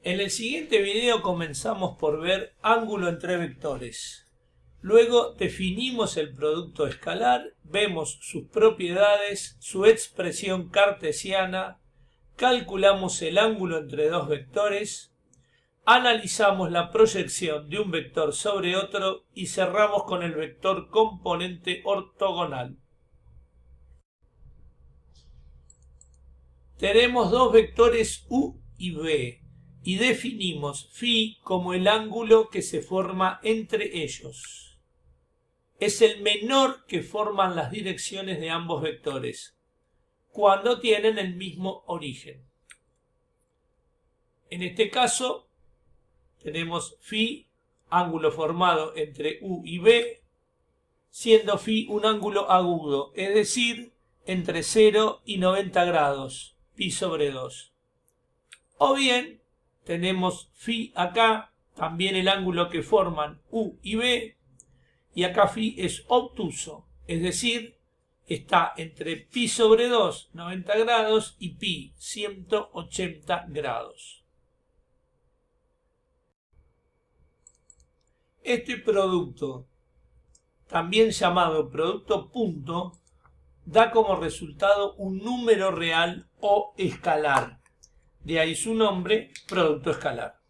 En el siguiente video comenzamos por ver ángulo entre vectores. Luego definimos el producto escalar, vemos sus propiedades, su expresión cartesiana, calculamos el ángulo entre dos vectores, analizamos la proyección de un vector sobre otro y cerramos con el vector componente ortogonal. Tenemos dos vectores u y v y definimos φ como el ángulo que se forma entre ellos. Es el menor que forman las direcciones de ambos vectores cuando tienen el mismo origen. En este caso tenemos φ, ángulo formado entre u y v, siendo φ un ángulo agudo, es decir, entre 0 y 90 grados, pi sobre 2. O bien tenemos φ acá, también el ángulo que forman u y v, y acá φ es obtuso, es decir, está entre pi sobre 2, 90 grados, y pi, 180 grados. Este producto, también llamado producto punto, da como resultado un número real o escalar. De ahí su nombre, producto escalar.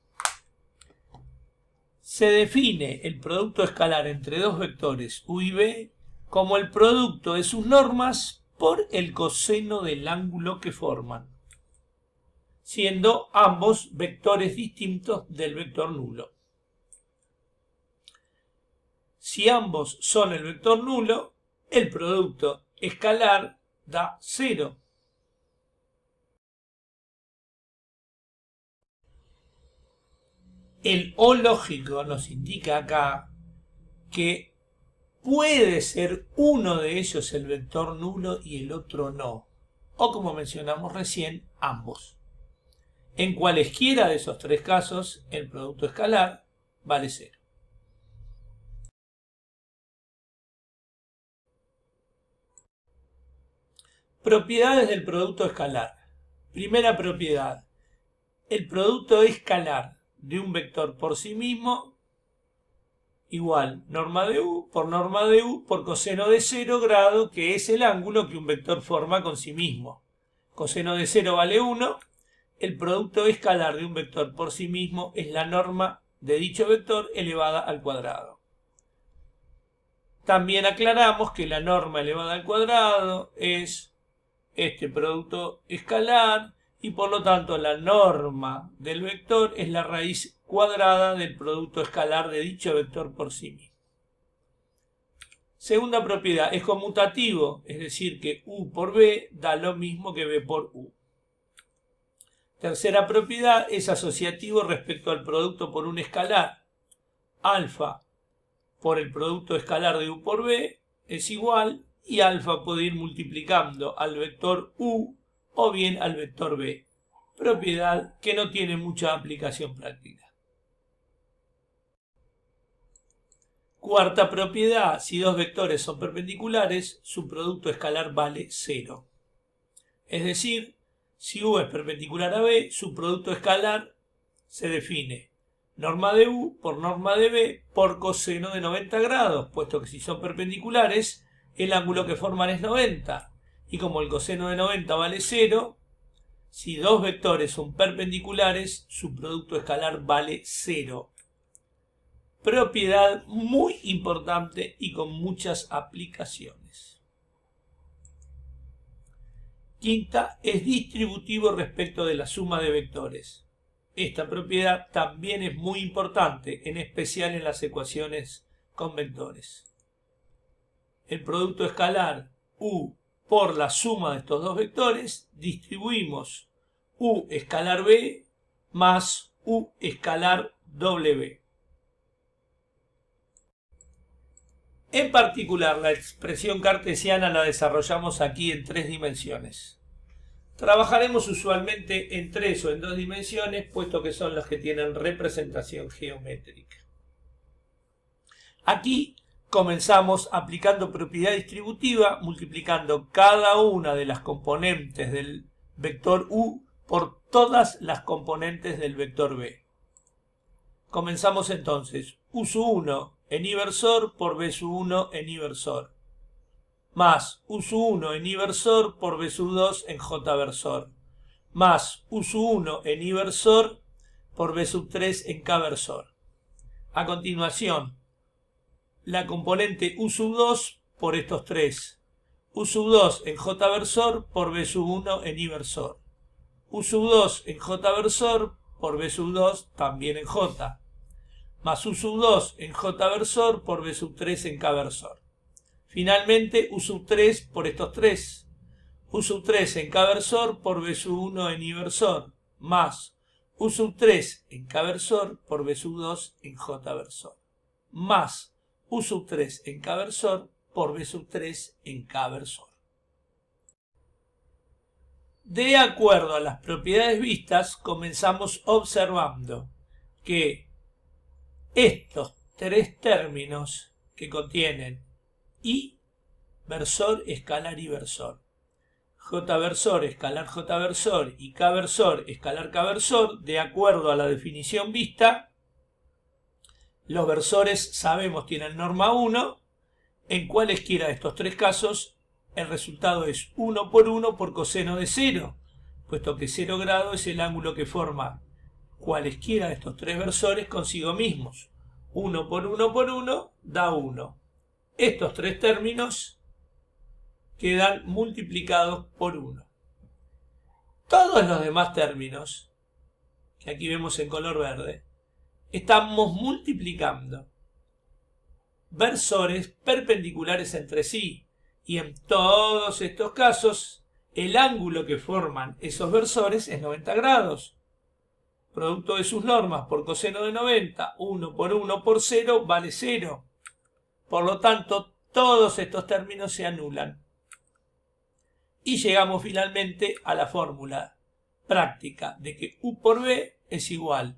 Se define el producto escalar entre dos vectores u y v como el producto de sus normas por el coseno del ángulo que forman, siendo ambos vectores distintos del vector nulo. Si ambos son el vector nulo, el producto escalar da 0. El o lógico nos indica acá que puede ser uno de ellos el vector nulo y el otro no, o como mencionamos recién, ambos. En cualesquiera de esos tres casos, el producto escalar vale 0. Propiedades del producto escalar. Primera propiedad: el producto escalar de un vector por sí mismo igual norma de u por coseno de 0 grado, que es el ángulo que un vector forma con sí mismo. Coseno de 0 vale 1. El producto escalar de un vector por sí mismo es la norma de dicho vector elevada al cuadrado. También aclaramos que la norma elevada al cuadrado es este producto escalar, y por lo tanto la norma del vector es la raíz cuadrada del producto escalar de dicho vector por sí mismo. Segunda propiedad: es conmutativo, es decir que u por v da lo mismo que v por u. Tercera propiedad: es asociativo respecto al producto por un escalar. Alfa por el producto escalar de u por v es igual, y alfa puede ir multiplicando al vector u o bien al vector v, propiedad que no tiene mucha aplicación práctica. Cuarta propiedad: si dos vectores son perpendiculares, su producto escalar vale 0. Es decir, si u es perpendicular a v, su producto escalar se define norma de u por norma de v por coseno de 90 grados, puesto que si son perpendiculares, el ángulo que forman es 90. Y como el coseno de 90 vale 0, si dos vectores son perpendiculares, su producto escalar vale 0. Propiedad muy importante y con muchas aplicaciones. Quinta: es distributivo respecto de la suma de vectores. Esta propiedad también es muy importante, en especial en las ecuaciones con vectores. El producto escalar u por la suma de estos dos vectores, distribuimos u escalar v más u escalar w. En particular, la expresión cartesiana la desarrollamos aquí en 3 dimensiones. Trabajaremos usualmente en 3 o en 2 dimensiones, puesto que son las que tienen representación geométrica. Aquí comenzamos aplicando propiedad distributiva, multiplicando cada una de las componentes del vector u por todas las componentes del vector b. Comenzamos entonces. U1 en inversor por B1 en inversor. Más U1 en inversor por B2 en J-versor. Más U1 en inversor por B3 en K-versor. A continuación, la componente U2 por estos tres. U2 en J-versor por B1 en inversor. U2 en J-versor por B2 también en J. Más U2 en J-versor por B3 en K-versor. Finalmente, U3 por estos tres. U3 en K-versor por B1 en inversor. Más U3 en K-versor por B2 en J-versor. Más U3 en K-versor por B3 en K-versor. De acuerdo a las propiedades vistas, comenzamos observando que estos tres términos que contienen I, versor, escalar y versor, J-versor, escalar J-versor y K-versor, escalar K-versor, de acuerdo a la definición vista, los versores sabemos tienen norma 1, en cualesquiera de estos tres casos el resultado es 1 por 1 por coseno de 0, puesto que 0 grado es el ángulo que forma cualesquiera de estos tres versores consigo mismos. 1 por 1 por 1 da 1. Estos tres términos quedan multiplicados por 1. Todos los demás términos, que aquí vemos en color verde, estamos multiplicando versores perpendiculares entre sí. Y en todos estos casos, el ángulo que forman esos versores es 90 grados. Producto de sus normas por coseno de 90, 1 por 1 por 0 vale 0. Por lo tanto, todos estos términos se anulan. Y llegamos finalmente a la fórmula práctica de que U por B es igual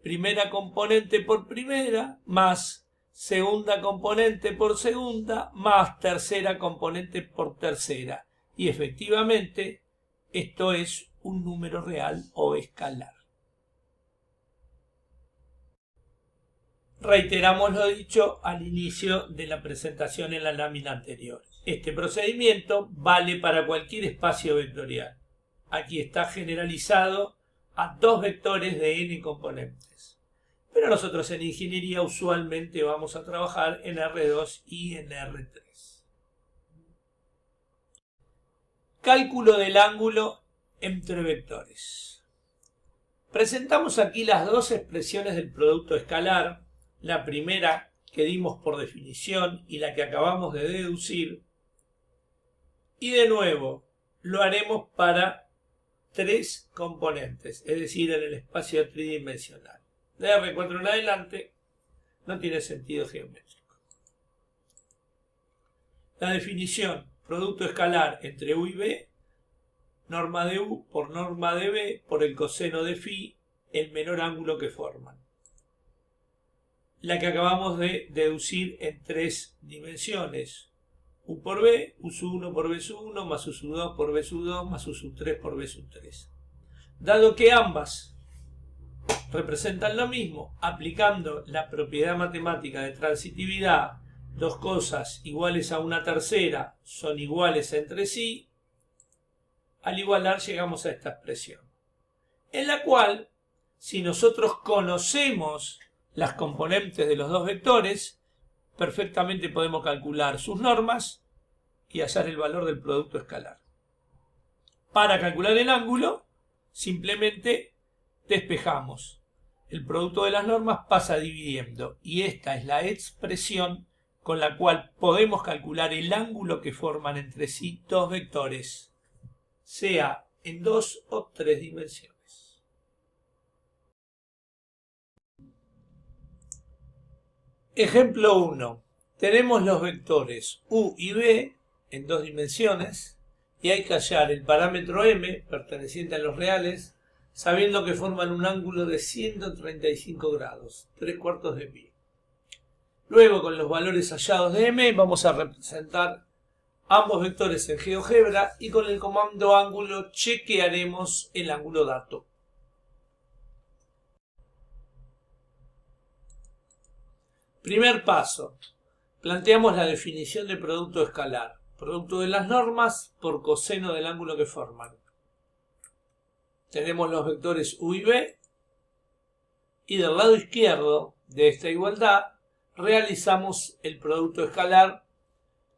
primera componente por primera más segunda componente por segunda más tercera componente por tercera. Y efectivamente, esto es un número real o escalar. Reiteramos lo dicho al inicio de la presentación en la lámina anterior. Este procedimiento vale para cualquier espacio vectorial. Aquí está generalizado a dos vectores de n componentes. Pero nosotros en ingeniería usualmente vamos a trabajar en R2 y en R3. Cálculo del ángulo entre vectores. Presentamos aquí las dos expresiones del producto escalar, la primera que dimos por definición y la que acabamos de deducir. Y de nuevo, lo haremos para tres componentes, es decir, en el espacio tridimensional. De R4 en adelante no tiene sentido geométrico. La definición, producto escalar entre U y B, norma de U por norma de B por el coseno de φ, el menor ángulo que forman. La que acabamos de deducir en tres dimensiones. U por B, U1 por B1, más U2 por B2, más U3 por B3. Dado que ambas representan lo mismo, aplicando la propiedad matemática de transitividad, dos cosas iguales a una tercera son iguales entre sí, al igualar llegamos a esta expresión, en la cual, si nosotros conocemos las componentes de los dos vectores, perfectamente podemos calcular sus normas y hallar el valor del producto escalar. Para calcular el ángulo, simplemente despejamos. El producto de las normas pasa dividiendo y esta es la expresión con la cual podemos calcular el ángulo que forman entre sí dos vectores, sea en 2 o 3 dimensiones. Ejemplo 1. Tenemos los vectores U y B en 2 dimensiones y hay que hallar el parámetro M perteneciente a los reales, sabiendo que forman un ángulo de 135 grados, 3/4 de pi. Luego, con los valores hallados de M, vamos a representar ambos vectores en GeoGebra y con el comando ángulo chequearemos el ángulo dato. Primer paso. Planteamos la definición de producto escalar. Producto de las normas por coseno del ángulo que forman. Tenemos los vectores u y b. Y del lado izquierdo de esta igualdad realizamos el producto escalar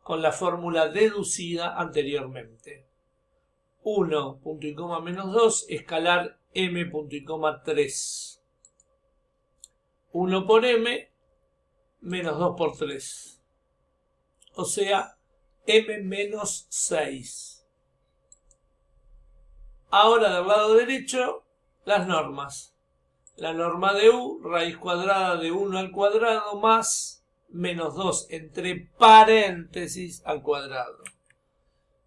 con la fórmula deducida anteriormente. 1, punto y coma menos 2, escalar m, punto y coma 3. 1 por m, menos 2 por 3. O sea, m menos 6. Ahora del lado derecho, las normas. La norma de u, raíz cuadrada de 1 al cuadrado más menos 2 entre paréntesis al cuadrado.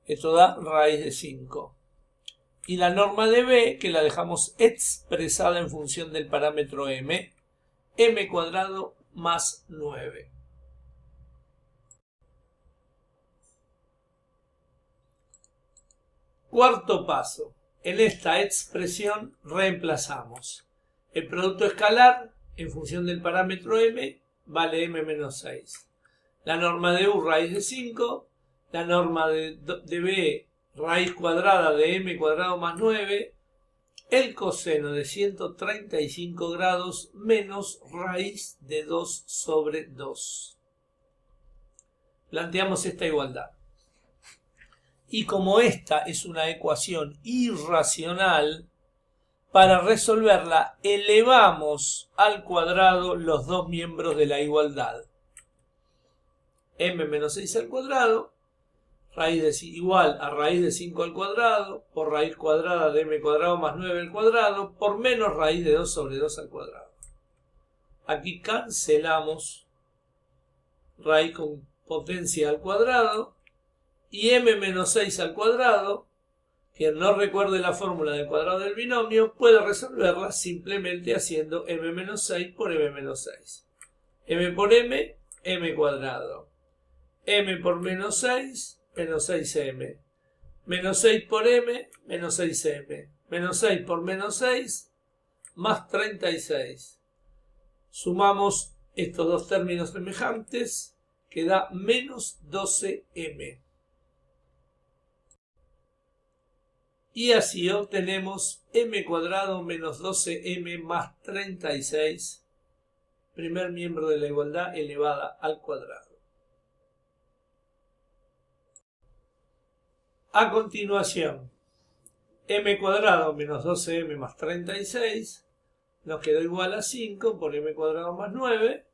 Esto da raíz de 5. Y la norma de b, que la dejamos expresada en función del parámetro m, m cuadrado más 9. Cuarto paso. En esta expresión reemplazamos el producto escalar en función del parámetro m, vale m menos 6. La norma de u, raíz de 5. La norma de b, raíz cuadrada de m cuadrado más 9. El coseno de 135 grados menos raíz de 2 sobre 2. Planteamos esta igualdad. Y como esta es una ecuación irracional, para resolverla elevamos al cuadrado los dos miembros de la igualdad. M menos 6 al cuadrado, igual a raíz de 5 al cuadrado, por raíz cuadrada de m cuadrado más 9 al cuadrado, por menos raíz de 2 sobre 2 al cuadrado. Aquí cancelamos raíz con potencia al cuadrado, y m menos 6 al cuadrado, quien no recuerde la fórmula del cuadrado del binomio, puede resolverla simplemente haciendo m menos 6 por m menos 6. M por m, m cuadrado. M por menos 6, menos 6m. Menos 6 por m, menos 6m. Menos 6 por menos 6, más 36. Sumamos estos dos términos semejantes, que da menos 12m. Y así obtenemos m cuadrado menos 12m más 36, primer miembro de la igualdad elevada al cuadrado. A continuación, m cuadrado menos 12m más 36 nos quedó igual a 5 por m cuadrado más 9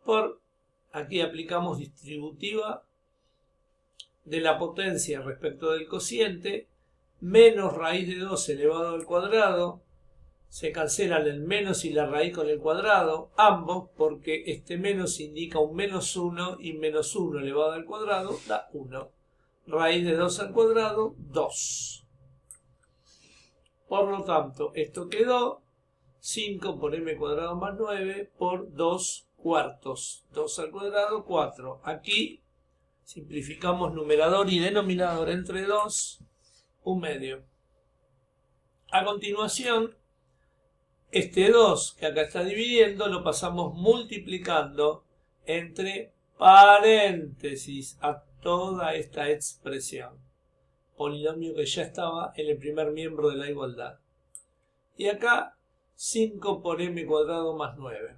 por, aquí aplicamos distributiva de la potencia respecto del cociente, menos raíz de 2 elevado al cuadrado, se cancelan el menos y la raíz con el cuadrado, ambos porque este menos indica un menos 1 y menos 1 elevado al cuadrado da 1. Raíz de 2 al cuadrado, 2. Por lo tanto, esto quedó 5 por m cuadrado más 9 por 2 cuartos. 2 al cuadrado, 4. Aquí simplificamos numerador y denominador entre 2. 1/2. A continuación, este 2 que acá está dividiendo lo pasamos multiplicando entre paréntesis a toda esta expresión. Polinomio que ya estaba en el primer miembro de la igualdad. Y acá 5 por m cuadrado más 9.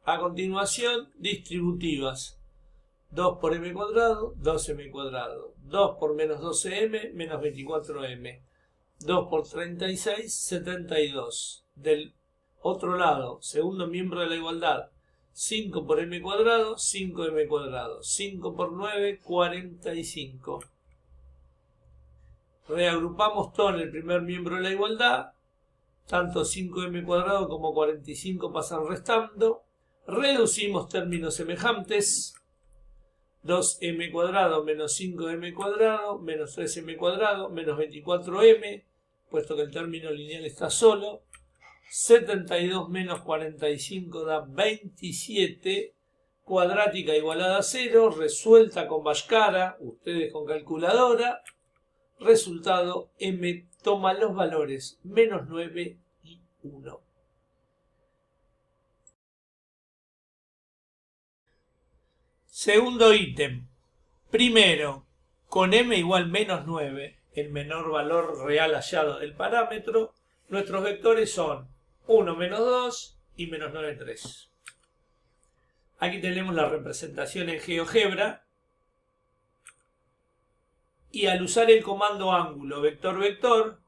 A continuación, distributivas. 2 por m cuadrado, 2m cuadrado. 2 por menos 12m, menos 24m. 2 por 36, 72. Del otro lado, segundo miembro de la igualdad. 5 por m cuadrado, 5m cuadrado. 5 por 9, 45. Reagrupamos todo en el primer miembro de la igualdad. Tanto 5m cuadrado como 45 pasan restando. Reducimos términos semejantes. 2m cuadrado menos 5m cuadrado menos 3m cuadrado menos 24m, puesto que el término lineal está solo. 72 menos 45 da 27 cuadrática igualada a 0, resuelta con Bhaskara, ustedes con calculadora. Resultado, m toma los valores menos 9 y 1. Segundo ítem. Primero, con m igual menos 9, el menor valor real hallado del parámetro, nuestros vectores son 1 menos 2 y menos 9, 3. Aquí tenemos la representación en GeoGebra. Y al usar el comando ángulo vector vector,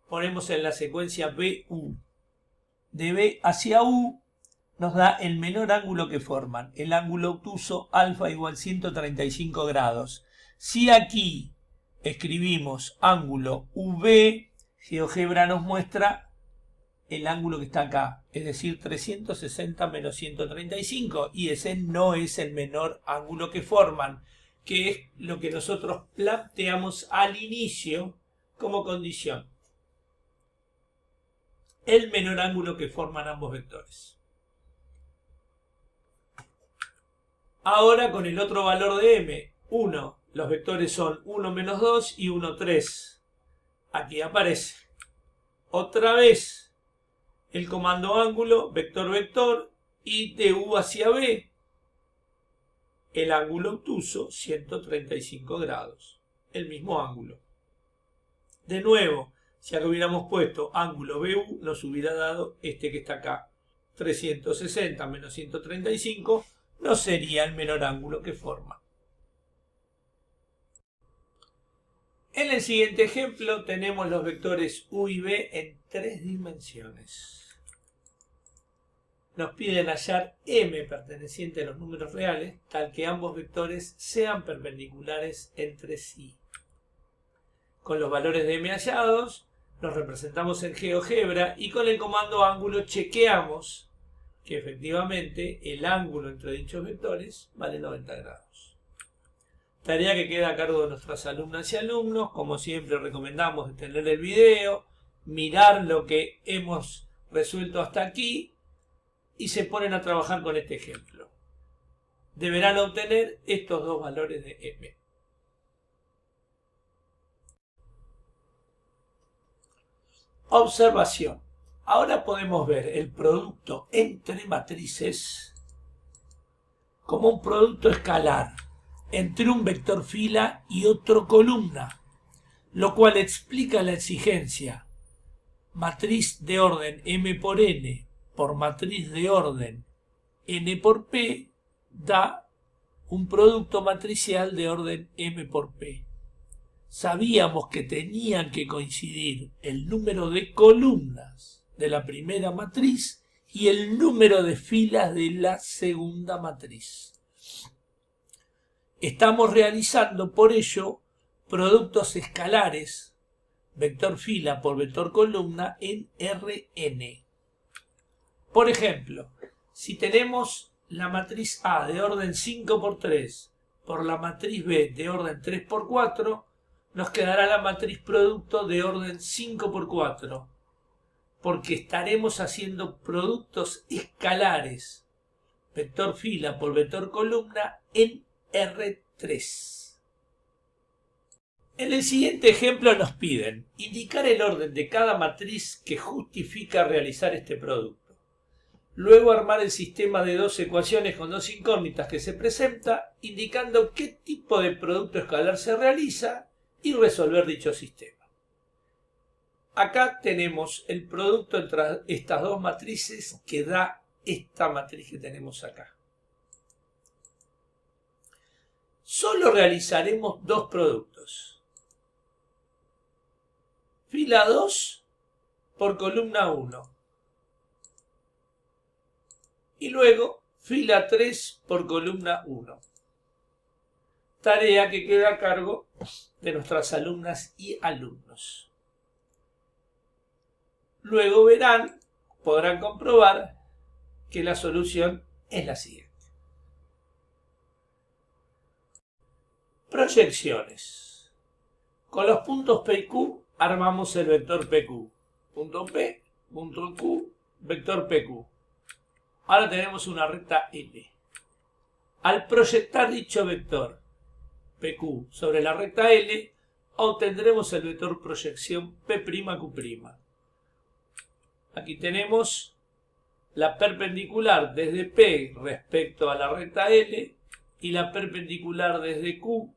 ponemos en la secuencia BU. De B hacia U nos da el menor ángulo que forman, el ángulo obtuso alfa igual 135 grados. Si aquí escribimos ángulo UV, GeoGebra nos muestra el ángulo que está acá, es decir, 360 menos 135, y ese no es el menor ángulo que forman, que es lo que nosotros planteamos al inicio como condición. El menor ángulo que forman ambos vectores. Ahora con el otro valor de m, 1, los vectores son 1 menos 2 y 1, 3. Aquí aparece otra vez el comando ángulo, vector, vector, y de U hacia B, el ángulo obtuso, 135 grados. El mismo ángulo. De nuevo, si acá hubiéramos puesto ángulo BU, nos hubiera dado este que está acá. 360 menos 135 no sería el menor ángulo que forma. En el siguiente ejemplo tenemos los vectores U y B en 3 dimensiones. Nos piden hallar m perteneciente a los números reales, tal que ambos vectores sean perpendiculares entre sí. Con los valores de m hallados, los representamos en GeoGebra y con el comando ángulo chequeamos que efectivamente el ángulo entre dichos vectores vale 90 grados. Tarea que queda a cargo de nuestras alumnas y alumnos. Como siempre recomendamos detener el video, mirar lo que hemos resuelto hasta aquí y se ponen a trabajar con este ejemplo. Deberán obtener estos dos valores de m. Observación. Ahora podemos ver el producto entre matrices como un producto escalar entre un vector fila y otro columna, lo cual explica la exigencia matriz de orden m por n por matriz de orden n por p da un producto matricial de orden m por p. Sabíamos que tenían que coincidir el número de columnas de la primera matriz y el número de filas de la segunda matriz. Estamos realizando por ello productos escalares, vector fila por vector columna, en Rn. Por ejemplo, si tenemos la matriz A de orden 5 por 3 por la matriz B de orden 3 por 4, nos quedará la matriz producto de orden 5 por 4, porque estaremos haciendo productos escalares, vector fila por vector columna, en R3. En el siguiente ejemplo nos piden indicar el orden de cada matriz que justifica realizar este producto. Luego armar el sistema de dos ecuaciones con dos incógnitas que se presenta, indicando qué tipo de producto escalar se realiza y resolver dicho sistema. Acá tenemos el producto entre estas dos matrices que da esta matriz que tenemos acá. Solo realizaremos dos productos. Fila 2 por columna 1. Y luego fila 3 por columna 1. Tarea que queda a cargo de nuestras alumnas y alumnos. Luego podrán comprobar que la solución es la siguiente. Proyecciones. Con los puntos P y Q armamos el vector PQ. Punto P, punto Q, vector PQ. Ahora tenemos una recta L. Al proyectar dicho vector PQ sobre la recta L, obtendremos el vector proyección P'Q'. Aquí tenemos la perpendicular desde P respecto a la recta L y la perpendicular desde Q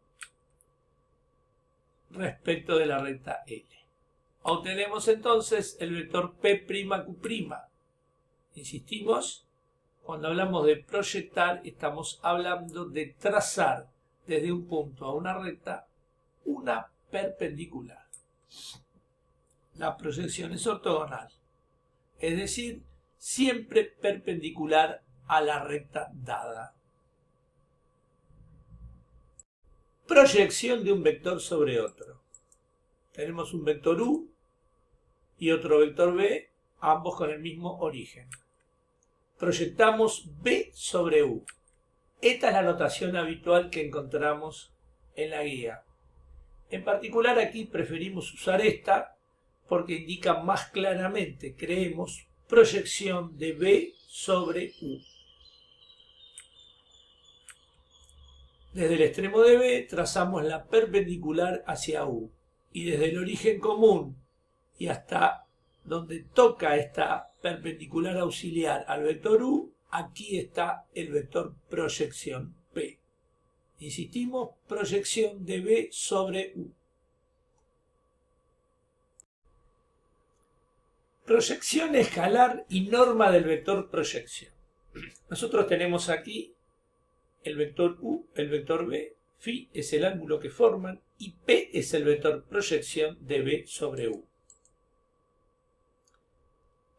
respecto de la recta L. Obtenemos entonces el vector P'Q'. Insistimos, cuando hablamos de proyectar estamos hablando de trazar desde un punto a una recta una perpendicular. La proyección es ortogonal, es decir, siempre perpendicular a la recta dada. Proyección de un vector sobre otro. Tenemos un vector U y otro vector B, ambos con el mismo origen. Proyectamos B sobre U. Esta es la notación habitual que encontramos en la guía. En particular aquí preferimos usar esta porque indica más claramente, creemos, proyección de B sobre U. Desde el extremo de B trazamos la perpendicular hacia U y desde el origen común y hasta donde toca esta perpendicular auxiliar al vector U, aquí está el vector proyección P. Insistimos, proyección de B sobre U. Proyección escalar y norma del vector proyección. Nosotros tenemos aquí el vector U, el vector B, φ es el ángulo que forman y P es el vector proyección de B sobre U.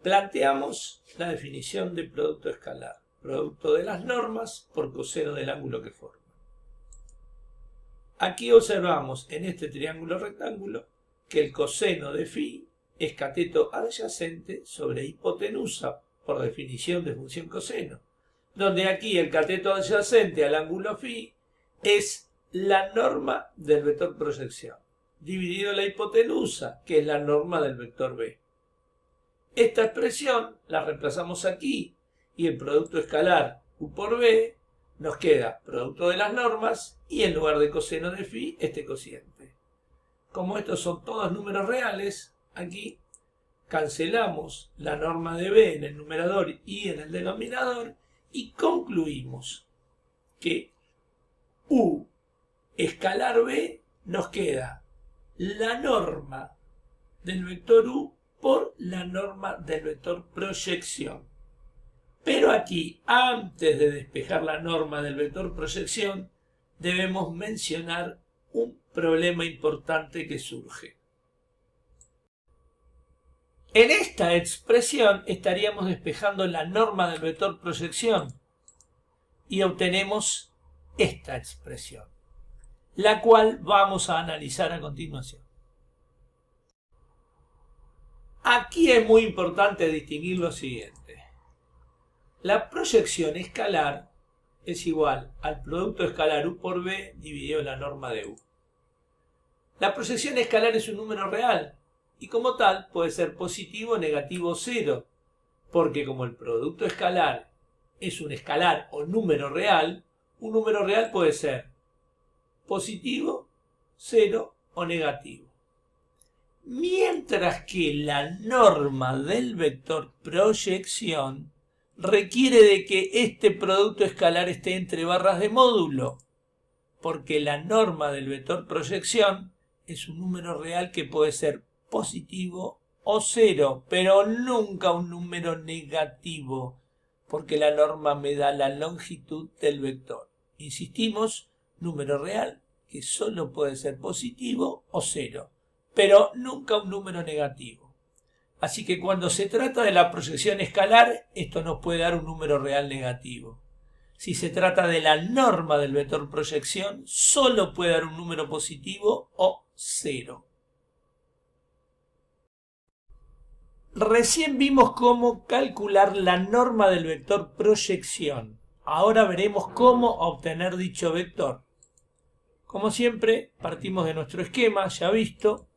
Planteamos la definición de producto escalar, producto de las normas por coseno del ángulo que forman. Aquí observamos en este triángulo rectángulo que el coseno de φ es cateto adyacente sobre hipotenusa por definición de función coseno, donde aquí el cateto adyacente al ángulo φ es la norma del vector proyección, dividido la hipotenusa, que es la norma del vector B. Esta expresión la reemplazamos aquí y el producto escalar U por B nos queda producto de las normas y en lugar de coseno de φ este cociente. Como estos son todos números reales, aquí cancelamos la norma de B en el numerador y en el denominador y concluimos que U escalar B nos queda la norma del vector U por la norma del vector proyección. Pero aquí, antes de despejar la norma del vector proyección, debemos mencionar un problema importante que surge. En esta expresión estaríamos despejando la norma del vector proyección y obtenemos esta expresión, la cual vamos a analizar a continuación. Aquí es muy importante distinguir lo siguiente. La proyección escalar es igual al producto escalar U por B dividido la norma de U. La proyección escalar es un número real y como tal puede ser positivo, negativo o cero, porque como el producto escalar es un escalar o número real, un número real puede ser positivo, cero o negativo. Mientras que la norma del vector proyección requiere de que este producto escalar esté entre barras de módulo, porque la norma del vector proyección es un número real que puede ser positivo o cero, pero nunca un número negativo, porque la norma me da la longitud del vector. Insistimos, número real que solo puede ser positivo o cero, pero nunca un número negativo. Así que cuando se trata de la proyección escalar, esto nos puede dar un número real negativo. Si se trata de la norma del vector proyección, solo puede dar un número positivo o cero. Recién vimos cómo calcular la norma del vector proyección. Ahora veremos cómo obtener dicho vector. Como siempre, partimos de nuestro esquema ya visto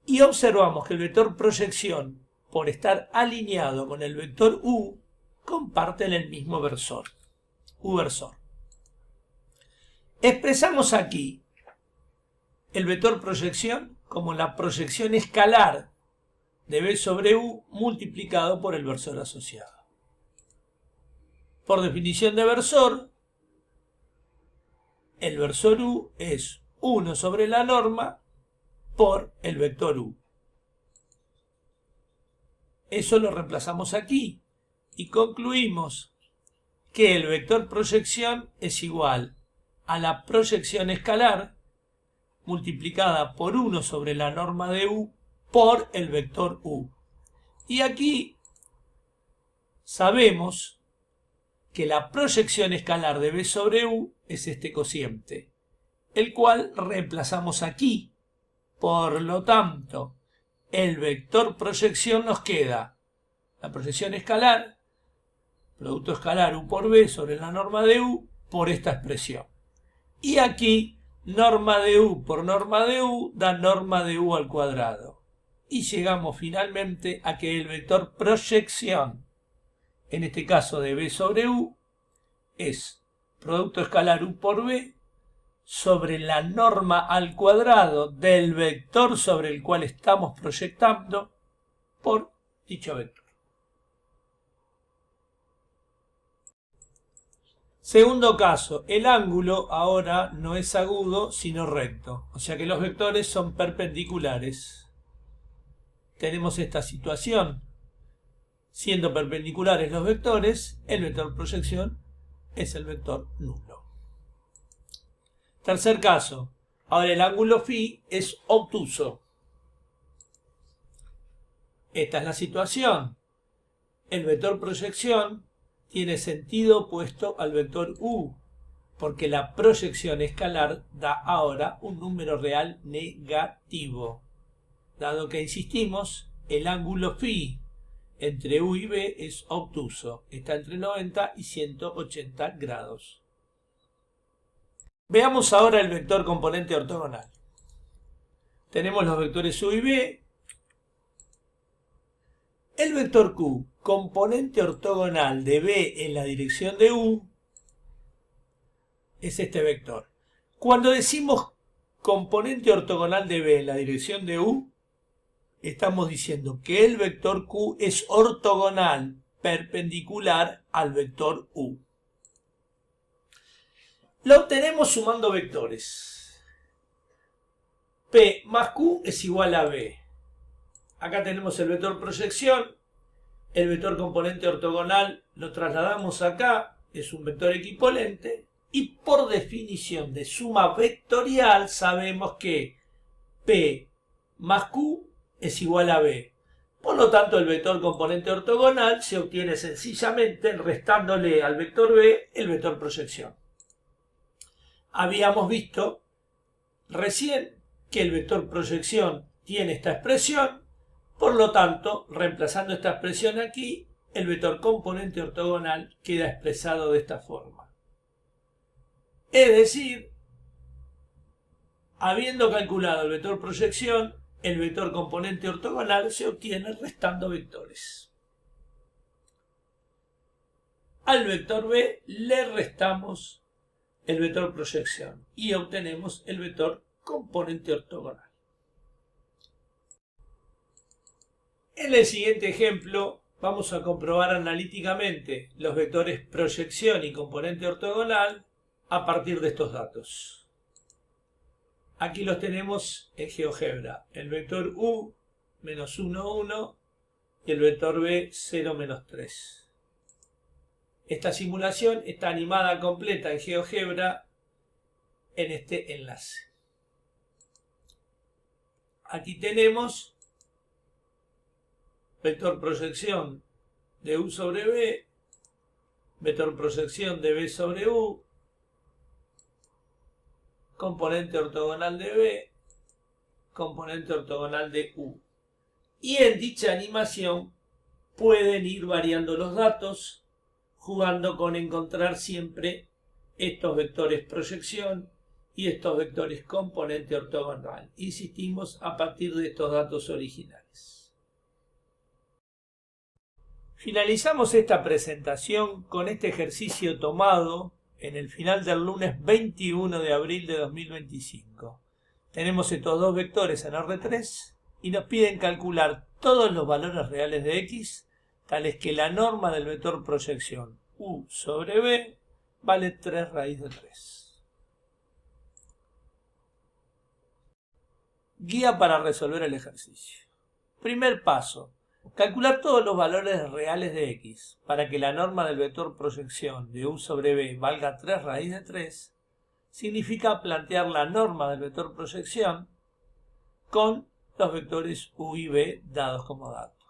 y observamos que el vector proyección, por estar alineado con el vector U, comparten el mismo versor. U versor. Expresamos aquí el vector proyección como la proyección escalar de B sobre U multiplicado por el versor asociado. Por definición de versor, el versor U es 1 sobre la norma por el vector U. Eso lo reemplazamos aquí y concluimos que el vector proyección es igual a la proyección escalar multiplicada por 1 sobre la norma de U por el vector U. Y aquí sabemos que la proyección escalar de B sobre U es este cociente, el cual reemplazamos aquí. Por lo tanto, el vector proyección nos queda la proyección escalar, producto escalar U por B sobre la norma de U por esta expresión. Y aquí, norma de U por norma de U da norma de U al cuadrado. Y llegamos finalmente a que el vector proyección, en este caso de B sobre U, es producto escalar U por B sobre la norma al cuadrado del vector sobre el cual estamos proyectando por dicho vector. Segundo caso, el ángulo ahora no es agudo sino recto, o sea que los vectores son perpendiculares. Tenemos esta situación. Siendo perpendiculares los vectores, el vector proyección es el vector nulo. Tercer caso, ahora el ángulo φ es obtuso. Esta es la situación. El vector proyección tiene sentido opuesto al vector U, porque la proyección escalar da ahora un número real negativo. Dado que insistimos, el ángulo φ entre U y B es obtuso, está entre 90 y 180 grados. Veamos ahora el vector componente ortogonal. Tenemos los vectores U y B. El vector Q, componente ortogonal de B en la dirección de U, es este vector. Cuando decimos componente ortogonal de B en la dirección de U, estamos diciendo que el vector Q es ortogonal, perpendicular al vector U. Lo obtenemos sumando vectores. P más Q es igual a B. Acá tenemos el vector proyección, el vector componente ortogonal lo trasladamos acá, es un vector equipolente, y por definición de suma vectorial sabemos que P más Q es igual a B. Por lo tanto, el vector componente ortogonal se obtiene sencillamente restándole al vector B el vector proyección. Habíamos visto recién que el vector proyección tiene esta expresión, por lo tanto, reemplazando esta expresión aquí, el vector componente ortogonal queda expresado de esta forma. Es decir, habiendo calculado el vector proyección, el vector componente ortogonal se obtiene restando vectores. Al vector B le restamos el vector proyección y obtenemos el vector componente ortogonal. En el siguiente ejemplo vamos a comprobar analíticamente los vectores proyección y componente ortogonal a partir de estos datos. Aquí los tenemos en GeoGebra. El vector U, menos 1, 1 y el vector B, 0, menos 3. Esta simulación está animada completa en GeoGebra en este enlace. Aquí tenemos vector proyección de U sobre B, vector proyección de B sobre U, componente ortogonal de B, componente ortogonal de U. Y en dicha animación pueden ir variando los datos, jugando con encontrar siempre estos vectores proyección y estos vectores componente ortogonal. Insistimos a partir de estos datos originales. Finalizamos esta presentación con este ejercicio tomado en el final del lunes 21 de abril de 2025. Tenemos estos dos vectores en R3 y nos piden calcular todos los valores reales de X, tales que la norma del vector proyección U sobre B vale 3 raíz de 3. Guía para resolver el ejercicio. Primer paso. Calcular todos los valores reales de X para que la norma del vector proyección de U sobre B valga 3 raíz de 3 significa plantear la norma del vector proyección con los vectores U y B dados como dato,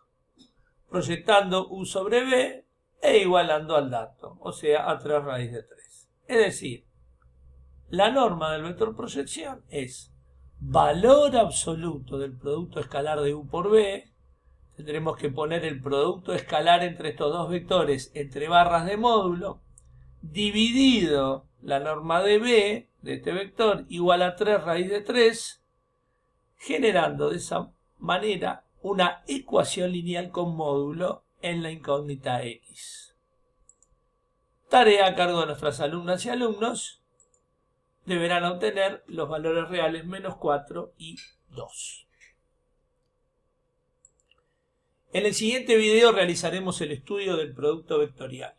proyectando U sobre B e igualando al dato, o sea, a 3 raíz de 3. Es decir, la norma del vector proyección es valor absoluto del producto escalar de U por B. Tendremos que poner el producto escalar entre estos dos vectores entre barras de módulo, dividido la norma de B de este vector igual a 3 raíz de 3, generando de esa manera una ecuación lineal con módulo en la incógnita X. Tarea a cargo de nuestras alumnas y alumnos. Deberán obtener los valores reales menos 4 y 2. En el siguiente video realizaremos el estudio del producto vectorial.